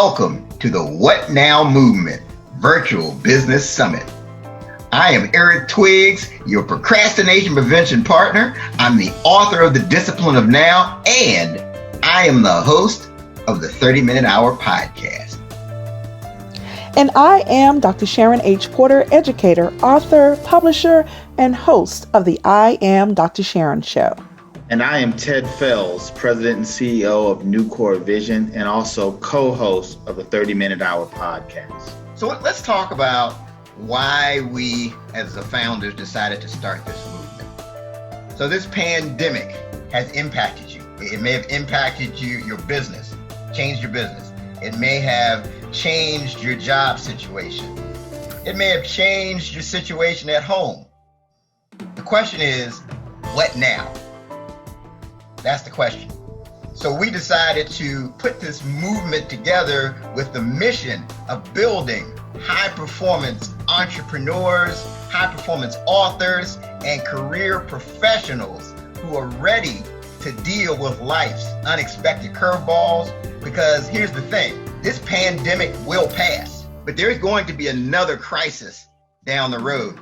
Welcome to the What Now Movement Virtual Business Summit. I am Eric Twiggs, your procrastination prevention partner. I'm the author of The Discipline of Now, and I am the host of the 30-Minute Hour podcast. And I am Dr. Sharon H. Porter, educator, author, publisher, and host of the I Am Dr. Sharon Show. And I am Ted Fells, President and CEO of New Core Vision and also co-host of the 30-Minute Hour podcast. So let's talk about why we, as the founders, decided to start this movement. So this pandemic has impacted you. It may have impacted your business, changed your business. It may have changed your job situation. It may have changed your situation at home. The question is, what now? That's the question. So we decided to put this movement together with the mission of building high-performance entrepreneurs, high-performance authors, and career professionals who are ready to deal with life's unexpected curveballs. Because here's the thing, this pandemic will pass, but there's going to be another crisis down the road,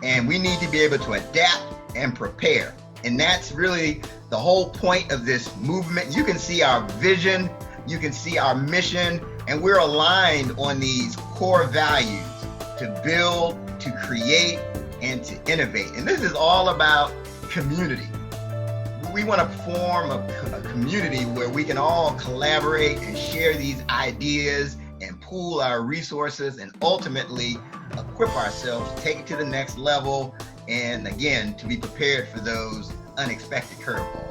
and we need to be able to adapt and prepare. And that's really the whole point of this movement. You can see our vision, you can see our mission, and we're aligned on these core values to build, to create, and to innovate. And this is all about community. We want to form a community where we can all collaborate and share these ideas and pool our resources and ultimately equip ourselves to take it to the next level, and again, to be prepared for those unexpected curveballs.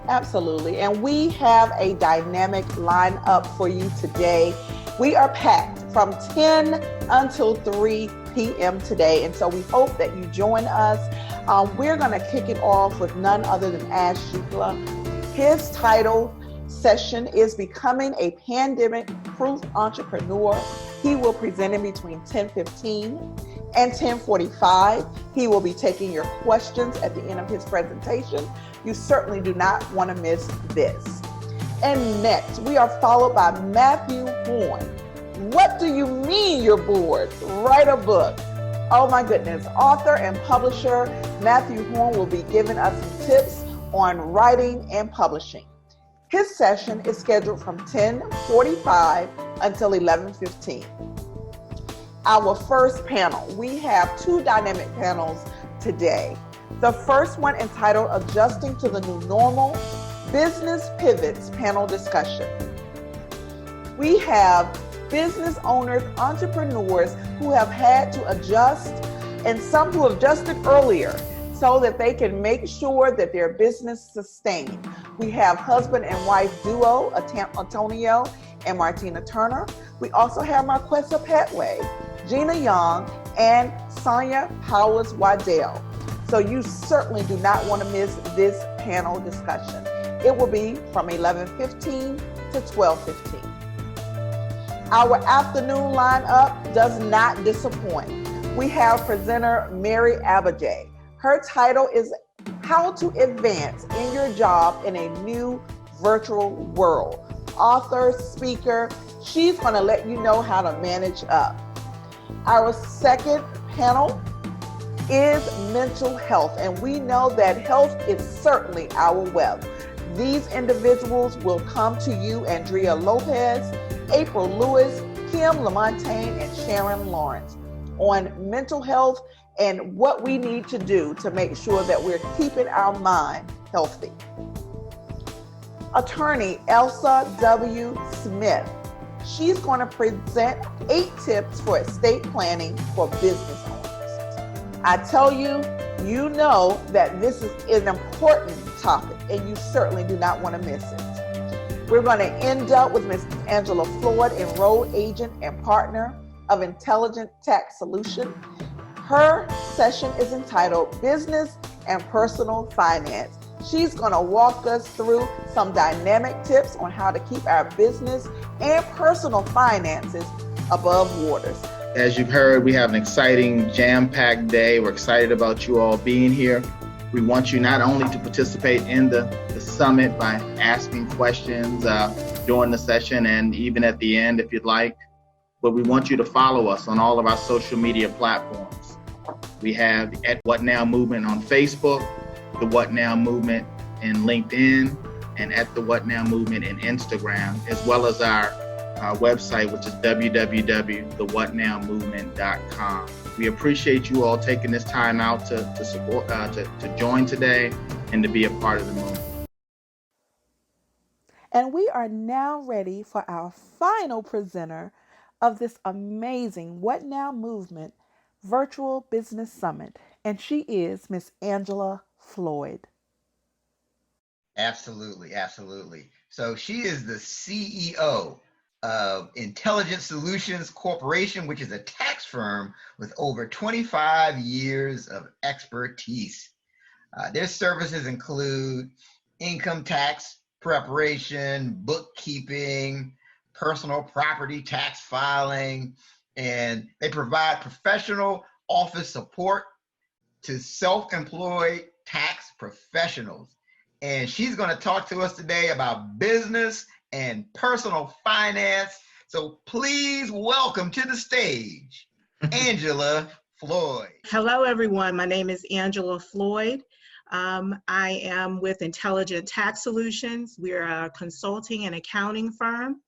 Absolutely. And we have a dynamic lineup for you today. We are packed from 10 until 3 p.m. today. And so we hope that you join us. We're going to kick it off with none other than Ash Shukla. His title session is Becoming a Pandemic-Proof Entrepreneur. He will present in between 10:15 and 10:45. He will be taking your questions at the end of his presentation. You certainly do not want to miss this. And next, we are followed by Matthew Horn. What do you mean you're bored? Write a book. Oh my goodness. Author and publisher Matthew Horn will be giving us some tips on writing and publishing. His session is scheduled from 10:45 until 11:15. Our first panel, we have two dynamic panels today. The first one entitled Adjusting to the New Normal, Business Pivots panel discussion. We have business owners, entrepreneurs who have had to adjust and some who have adjusted earlier so that they can make sure that their business sustains. We have husband and wife duo, Antonio and Martina Turner. We also have Marquessa Petway, Gina Young, and Sonia Powers-Waddell. So you certainly do not want to miss this panel discussion. It will be from 11:15 to 12:15. Our afternoon lineup does not disappoint. We have presenter Mary Abajay. Her title is How to Advance in Your Job in a New Virtual World. Author, speaker, she's going to let you know how to manage up. Our second panel is mental health, and we know that health is certainly our wealth. These individuals will come to you, Andrea Lopez, April Lewis, Kim Lamontagne, and Sharon Lawrence, on mental health and what we need to do to make sure that we're keeping our mind healthy. Attorney Elsa W. Smith. She's going to present 8 tips for estate planning for business owners. I tell you, you know that this is an important topic and you certainly do not want to miss it. We're going to end up with Ms. Angela Floyd, enrolled agent and partner of Intelligent Tax Solution. Her session is entitled Business and Personal Finance. She's going to walk us through some dynamic tips on how to keep our business and personal finances above waters. As you've heard, we have an exciting, jam-packed day. We're excited about you all being here. We want you not only to participate in the summit by asking questions during the session and even at the end if you'd like. But we want you to follow us on all of our social media platforms. We have at What Now Movement on Facebook, the What Now Movement in LinkedIn, and at the What Now Movement in Instagram, as well as our website, which is www.thewhatnowmovement.com. We appreciate you all taking this time out to support, to join today and to be a part of the movement. And we are now ready for our final presenter of this amazing What Now Movement Virtual Business Summit. And she is Miss Angela Floyd. Absolutely, absolutely. So she is the CEO of Intelligent Solutions Corporation, which is a tax firm with over 25 years of expertise. Their services include income tax preparation, bookkeeping, personal property tax filing, and they provide professional office support to self-employed tax professionals. And she's going to talk to us today about business and personal finance. So please welcome to the stage, Angela Floyd. Hello, everyone. My name is Angela Floyd. I am with Intelligent Tax Solutions. We're a consulting and accounting firm.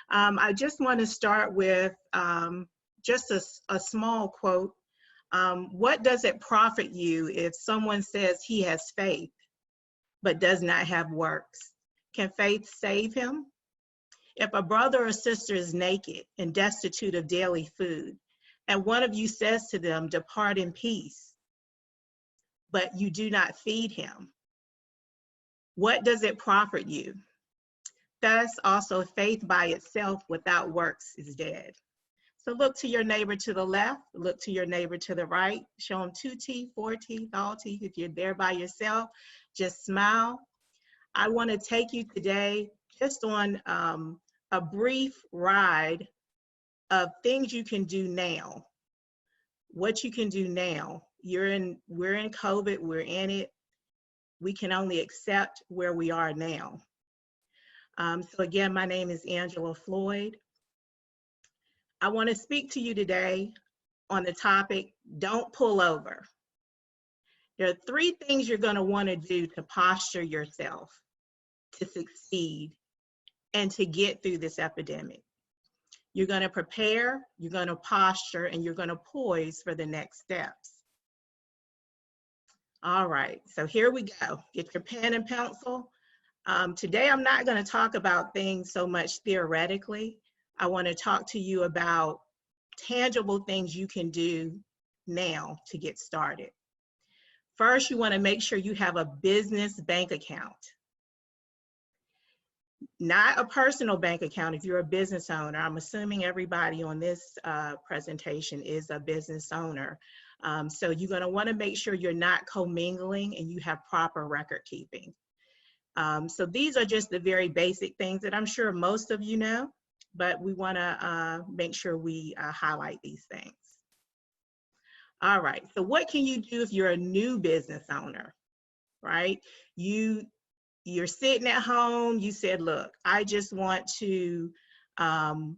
I just want to start with just a small quote. What does it profit you if someone says he has faith but does not have works? Can faith save him? If a brother or sister is naked and destitute of daily food, and one of you says to them, "Depart in peace," but you do not feed him, what does it profit you? Thus also faith by itself without works is dead. So look to your neighbor to the left, look to your neighbor to the right, show them 2 teeth, 4 teeth, all teeth. If you're there by yourself, just smile. I want to take you today just on a brief ride of things you can do now. What you can do now. We're in COVID, we're in it. We can only accept where we are now. So again, my name is Angela Floyd. I want to speak to you today on the topic, don't pull over. There are 3 things you're going to want to do to posture yourself to succeed and to get through this epidemic. You're going to prepare, you're going to posture, and you're going to poise for the next steps. All right, so here we go. Get your pen and pencil. Today, I'm not going to talk about things so much theoretically. I want to talk to you about tangible things you can do now to get started. First, you want to make sure you have a business bank account. Not a personal bank account if you're a business owner. I'm assuming everybody on this presentation is a business owner. So you're going to want to make sure you're not commingling and you have proper record keeping. So these are just the very basic things that I'm sure most of you know, but we want to make sure we highlight these things. All right, so what can you do if you're a new business owner, right? You're sitting at home, you said, look, I just want to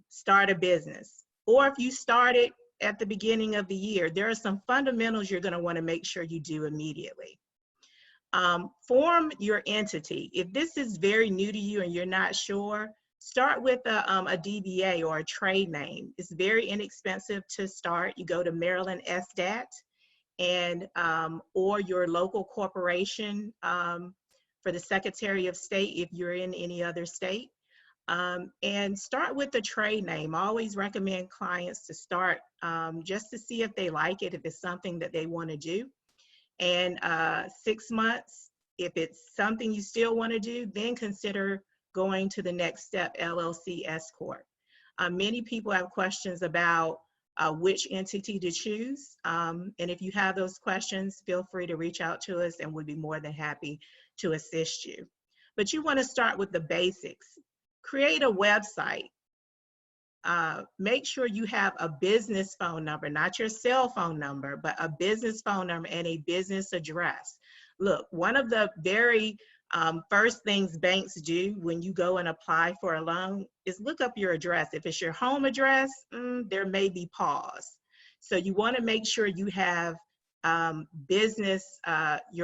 start a business. Or if you started at the beginning of the year, there are some fundamentals you're going to want to make sure you do immediately. Form your entity. If this is very new to you and you're not sure, start with a DBA or a trade name. It's very inexpensive to start. You go to Maryland SDAT and or your local corporation for the Secretary of State if you're in any other state. And start with the trade name. I always recommend clients to start just to see if they like it, if it's something that they want to do. And 6 months, if it's something you still want to do, then consider going to the next step, LLC S Corp. Many people have questions about which entity to choose. And if you have those questions, feel free to reach out to us and we'd be more than happy to assist you. But you want to start with the basics. Create a website. Make sure you have a business phone number, not your cell phone number, but a business phone number and a business address. Look, one of the very First things banks do when you go and apply for a loan is look up your address. If it's your home address, there may be pause. So you want to make sure you have your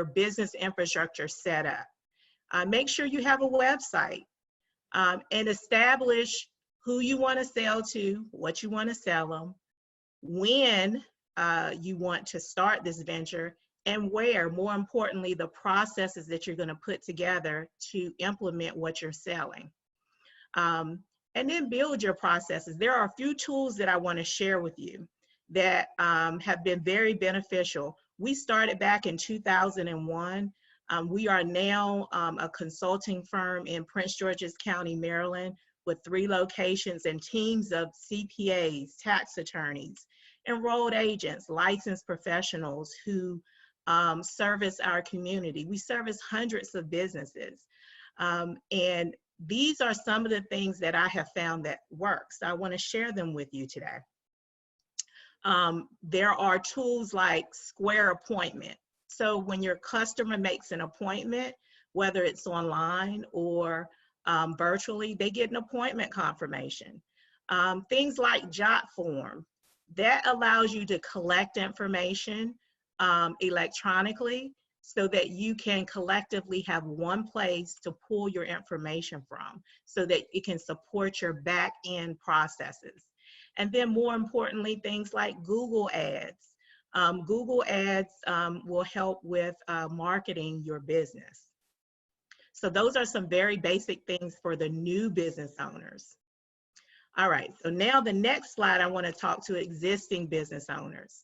business infrastructure set up. Make sure you have a website, and establish who you want to sell to, what you want to sell them, when you want to start this venture, and where, more importantly, the processes that you're going to put together to implement what you're selling. And then build your processes. There are a few tools that I want to share with you that have been very beneficial. We started back in 2001. We are now a consulting firm in Prince George's County, Maryland, with 3 locations and teams of CPAs, tax attorneys, enrolled agents, licensed professionals who service our community. We service hundreds of businesses. And these are some of the things that I have found that works. I want to share them with you today. There are tools like Square Appointment. So when your customer makes an appointment, whether it's online or virtually, they get an appointment confirmation. Things like Jot Form, that allows you to collect information electronically so that you can collectively have one place to pull your information from so that it can support your back end processes. And then more importantly, things like Google Ads. Google Ads will help with marketing your business. So those are some very basic things for the new business owners. All right, so now the next slide, I want to talk to existing business owners.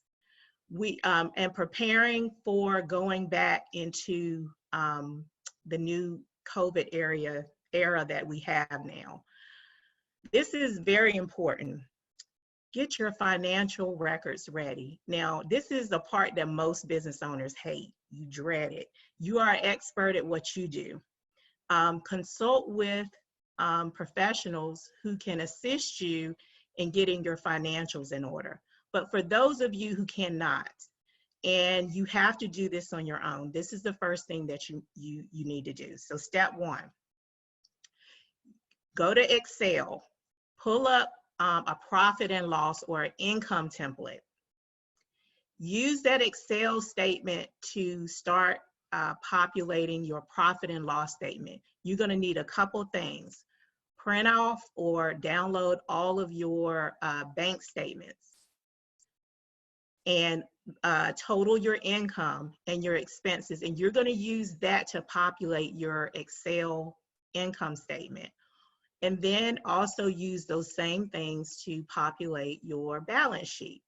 We and preparing for going back into the new COVID era that we have now. This is very important. Get your financial records ready. Now, this is the part that most business owners hate. You dread it. You are an expert at what you do. Consult with professionals who can assist you in getting your financials in order. But for those of you who cannot, and you have to do this on your own, this is the first thing that you need to do. So step 1, go to Excel, pull up a profit and loss or an income template. Use that Excel statement to start populating your profit and loss statement. You're going to need a couple things. Print off or download all of your bank statements and total your income and your expenses. And you're going to use that to populate your Excel income statement. And then also use those same things to populate your balance sheet.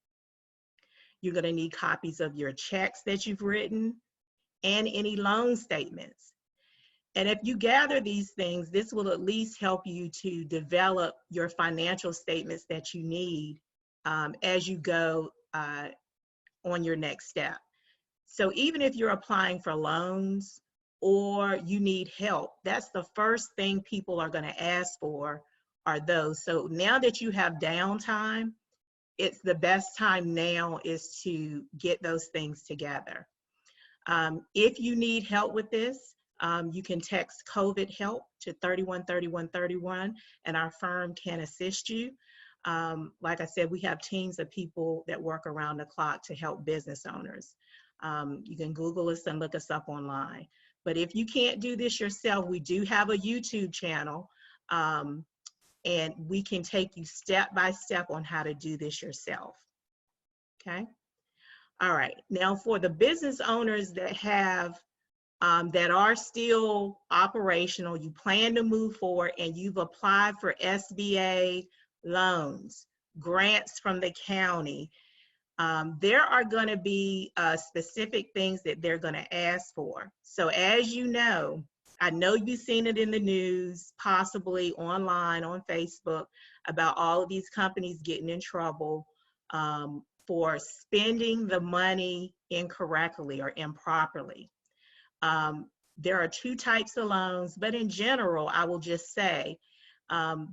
You're going to need copies of your checks that you've written and any loan statements. And if you gather these things, this will at least help you to develop your financial statements that you need as you go on your next step. So even if you're applying for loans or you need help, that's the first thing people are going to ask for are those. So now that you have downtime, it's the best time now is to get those things together. If you need help with this, you can text COVID help to 313131 and our firm can assist you. Like I said, we have teams of people that work around the clock to help business owners. You can Google us and look us up online. But if you can't do this yourself, we do have a YouTube channel and we can take you step by step on how to do this yourself. Okay. All right. Now for the business owners that have that are still operational, you plan to move forward and you've applied for SBA loans, grants from the county, there are going to be specific things that they're going to ask for. So as you know, I know you've seen it in the news, possibly online on Facebook, about all of these companies getting in trouble for spending the money incorrectly or improperly. There are 2 types of loans, but in general, I will just say,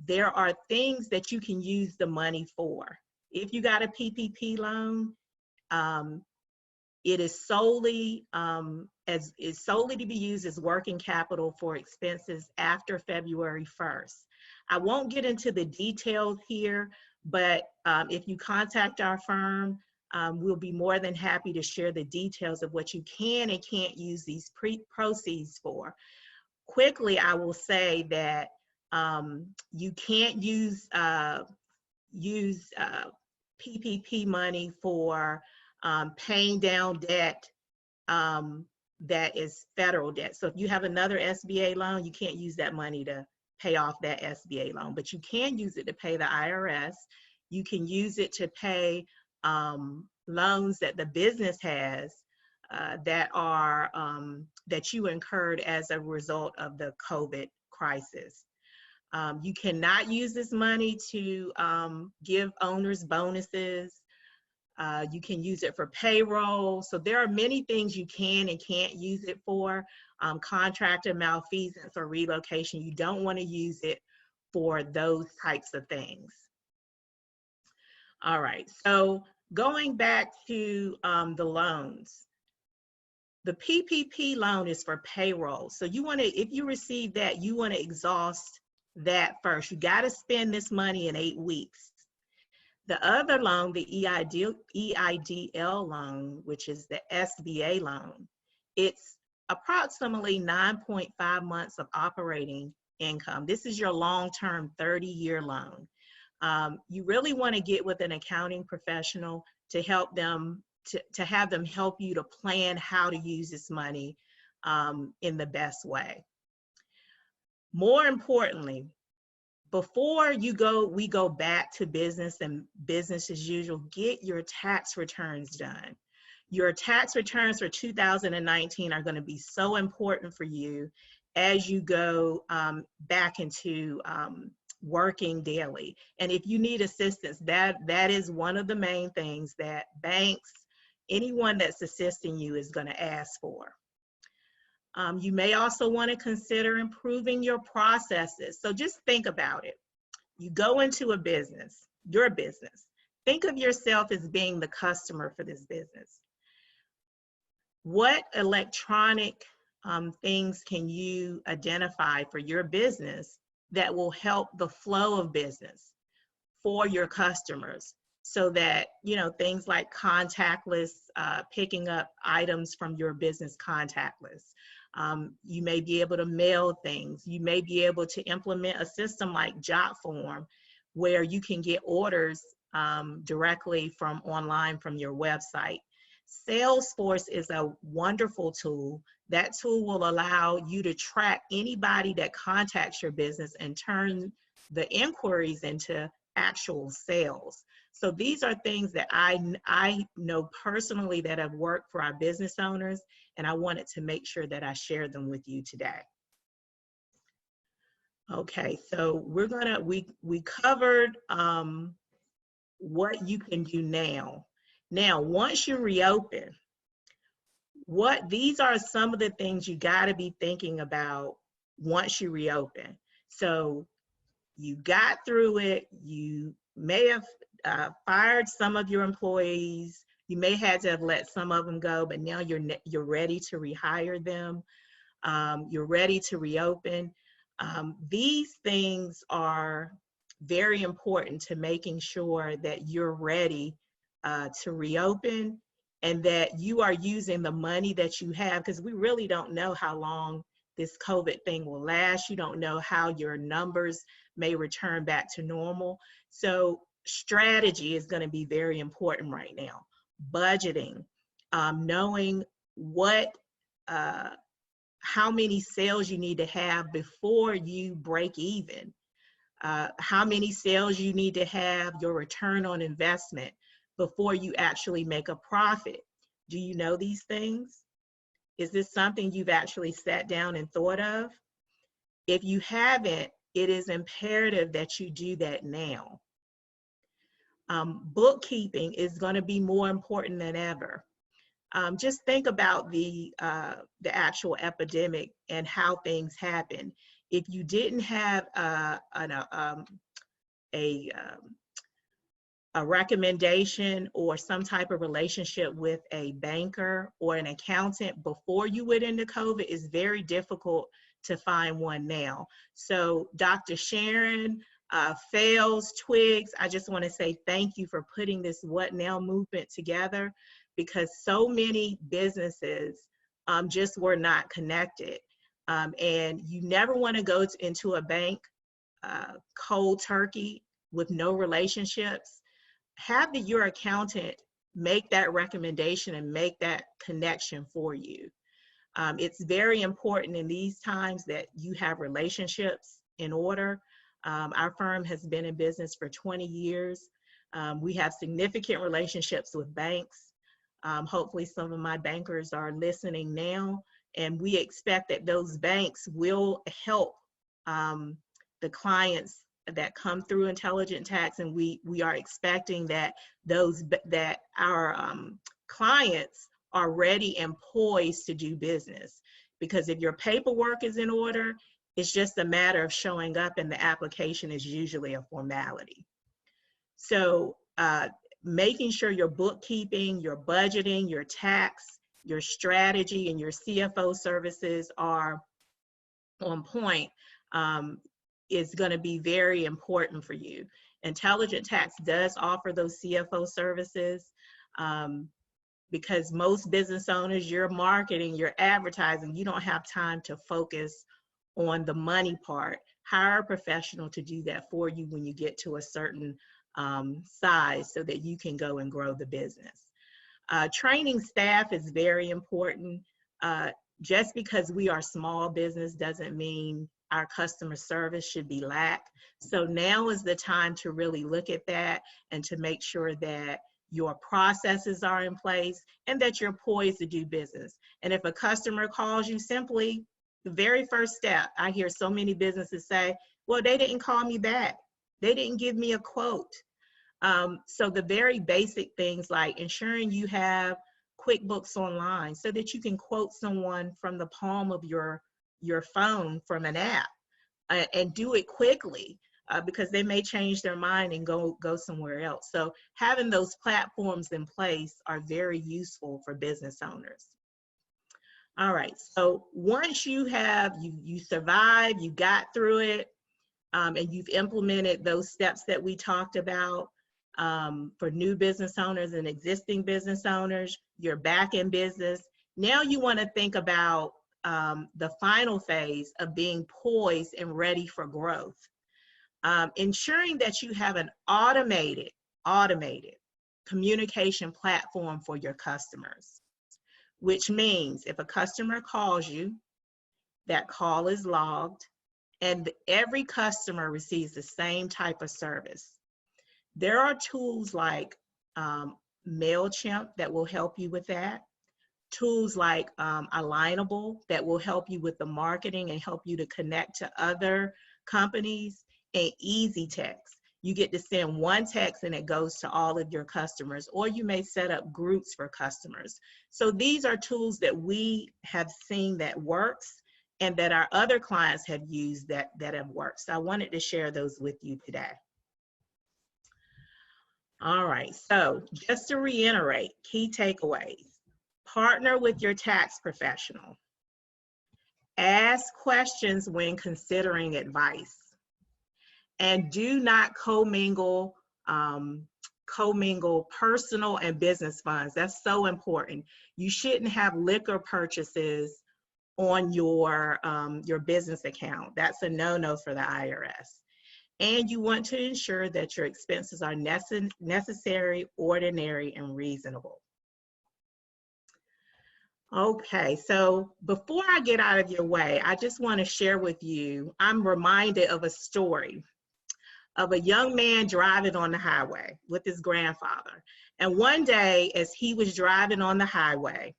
there are things that you can use the money for. If you got a PPP loan, it is solely an as is solely to be used as working capital for expenses after February 1st. I won't get into the details here, but if you contact our firm, we'll be more than happy to share the details of what you can and can't use these proceeds for. Quickly, I will say that you can't use PPP money for paying down debt that is federal debt. So if you have another SBA loan, you can't use that money to pay off that SBA loan, but you can use it to pay the IRS. You can use it to pay loans that the business has that are that you incurred as a result of the COVID crisis. You cannot use this money to give owners bonuses. You can use it for payroll. So there are many things you can and can't use it for. Contractor malfeasance or relocation, you don't want to use it for those types of things. All right, so going back to the loans. The PPP loan is for payroll. So you want to, if you receive that, you want to exhaust that first. You got to spend this money in 8 weeks. The other loan, the EIDL loan, which is the SBA loan, it's approximately 9.5 months of operating income. This is your long-term 30-year loan. You really want to get with an accounting professional to help them, to have them help you to plan how to use this money in the best way. More importantly, before we go back to business and business as usual, get your tax returns done. Your tax returns for 2019 are going to be so important for you as you go back into working daily. And if you need assistance, that is one of the main things that banks, anyone that's assisting you is going to ask for. You may also want to consider improving your processes. So just think about it. You go into a business, your business. Think of yourself as being the customer for this business. What electronic things can you identify for your business that will help the flow of business for your customers? So that, you know, things like contactless, picking up items from your business contactless. You may be able to mail things. You may be able to implement a system like JotForm, where you can get orders directly from online from your website. Salesforce is a wonderful tool. That tool will allow you to track anybody that contacts your business and turn the inquiries into actual sales. So these are things that I know personally that have worked for our business owners, and I wanted to make sure that I share them with you today. Okay, so we covered what you can do now. Now, once you reopen, these are some of the things you got to be thinking about once you reopen. So you got through it. You may have fired some of your employees. You may have to have let some of them go, but now you're ready to rehire them. You're ready to reopen. These things are very important to making sure that you're ready to reopen and that you are using the money that you have, because we really don't know how long this COVID thing will last. You don't know how your numbers may return back to normal. So strategy is going to be very important right now. Budgeting, knowing how many sales you need to have before you break even, how many sales you need to have, your return on investment before you actually make a profit. Do you know these things? Is this something you've actually sat down and thought of? If you haven't, it is imperative that you do that now. Bookkeeping is going to be more important than ever. Just think about the actual epidemic and how things happen. If you didn't have a recommendation or some type of relationship with a banker or an accountant before you went into COVID is very difficult to find one now. So Dr. Sharon, Fails, Twigs, I just want to say thank you for putting this What Now movement together, because so many businesses just were not connected. And you never want to go into a bank cold turkey with no relationships. Have your accountant make that recommendation and make that connection for you. It's very important in these times that you have relationships in order. Our firm has been in business for 20 years. We have significant relationships with banks. Hopefully some of my bankers are listening now, and we expect that those banks will help the clients that come through Intelligent Tax, and we are expecting that our clients are ready and poised to do business. Because if your paperwork is in order, it's just a matter of showing up, and the application is usually a formality. So making sure your bookkeeping, your budgeting, your tax, your strategy, and your CFO services are on point is going to be very important for you. Intelligent Tax does offer those CFO services because most business owners, you're marketing, you're advertising, you don't have time to focus on the money part. Hire a professional to do that for you when you get to a certain size so that you can go and grow the business. Training staff is very important. Just because we are small business doesn't mean our customer service should be lack. So now is the time to really look at that and to make sure that your processes are in place and that you're poised to do business. And if a customer calls you, simply the very first step, I hear so many businesses say, well, they didn't call me back. They didn't give me a quote. So the very basic things like ensuring you have QuickBooks online so that you can quote someone from the palm of your phone from an app and do it quickly because they may change their mind and go somewhere else. So having those platforms in place are very useful for business owners. All right, so once you survived, you got through it, and you've implemented those steps that we talked about for new business owners and existing business owners, you're back in business. Now you want to think about the final phase of being poised and ready for growth. Ensuring that you have an automated communication platform for your customers, which means if a customer calls you, that call is logged, and every customer receives the same type of service. There are tools like MailChimp that will help you with that. Tools like Alignable that will help you with the marketing and help you to connect to other companies, and Easy Text. You get to send one text and it goes to all of your customers, or you may set up groups for customers. So these are tools that we have seen that works and that our other clients have used that have worked. So I wanted to share those with you today. All right, so just to reiterate, key takeaways. Partner with your tax professional. Ask questions when considering advice. And do not commingle personal and business funds. That's so important. You shouldn't have liquor purchases on your business account. That's a no-no for the IRS. And you want to ensure that your expenses are necessary, ordinary, and reasonable. Okay, so before I get out of your way, I just want to share with you, I'm reminded of a story of a young man driving on the highway with his grandfather. And one day, as he was driving on the highway,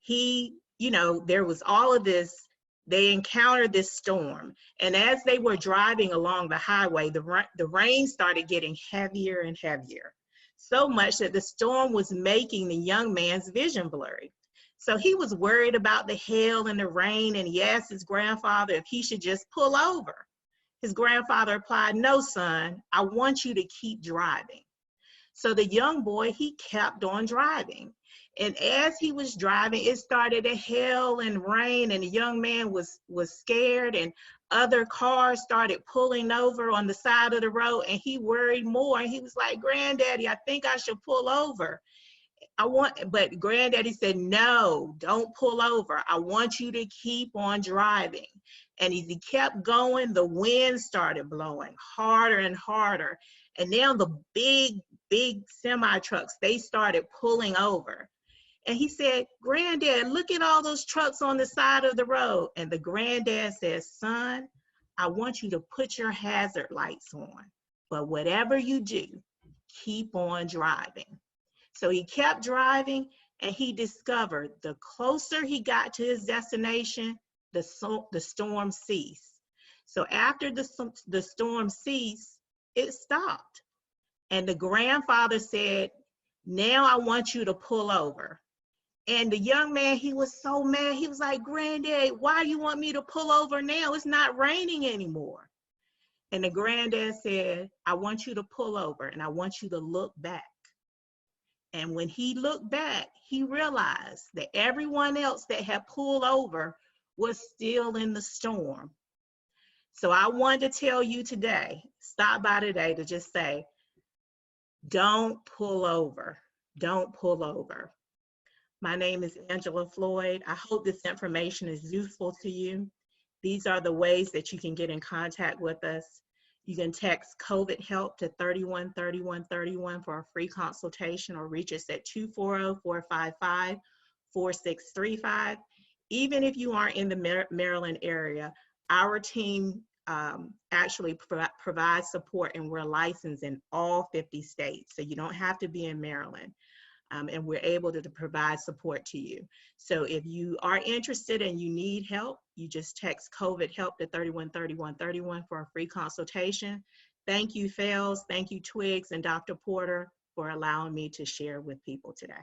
there was all of this, they encountered this storm. And as they were driving along the highway, the rain started getting heavier and heavier, so much that the storm was making the young man's vision blurry. So he was worried about the hail and the rain, and he asked his grandfather if he should just pull over. His grandfather replied, "No, son, I want you to keep driving." So the young boy, he kept on driving. And as he was driving, it started to hail and rain, and the young man was scared, and other cars started pulling over on the side of the road, and he worried more. And he was like, "Granddaddy, I think I should pull over. But Granddaddy said, no, don't pull over. I want you to keep on driving." And as he kept going, the wind started blowing harder and harder. And now the big semi trucks, they started pulling over. And he said, "Granddad, look at all those trucks on the side of the road." And the granddad says, "Son, I want you to put your hazard lights on. But whatever you do, keep on driving." So he kept driving, and he discovered the closer he got to his destination, the storm ceased. So after the storm ceased, it stopped. And the grandfather said, "Now I want you to pull over." And the young man, he was so mad. He was like, "Granddad, why do you want me to pull over now? It's not raining anymore." And the granddad said, "I want you to pull over, and I want you to look back." And when he looked back, he realized that everyone else that had pulled over was still in the storm. So I wanted to tell you today, stop by today to just say, don't pull over. Don't pull over. My name is Angela Floyd. I hope this information is useful to you. These are the ways that you can get in contact with us. You can text COVID help to 313131 for a free consultation, or reach us at 240-455-4635. Even if you aren't in the Maryland area, our team actually provides support, and we're licensed in all 50 states. So you don't have to be in Maryland. And we're able to provide support to you. So if you are interested and you need help, you just text COVID help to 313131 for a free consultation. Thank you, Fels. Thank you, Twigs and Dr. Porter, for allowing me to share with people today.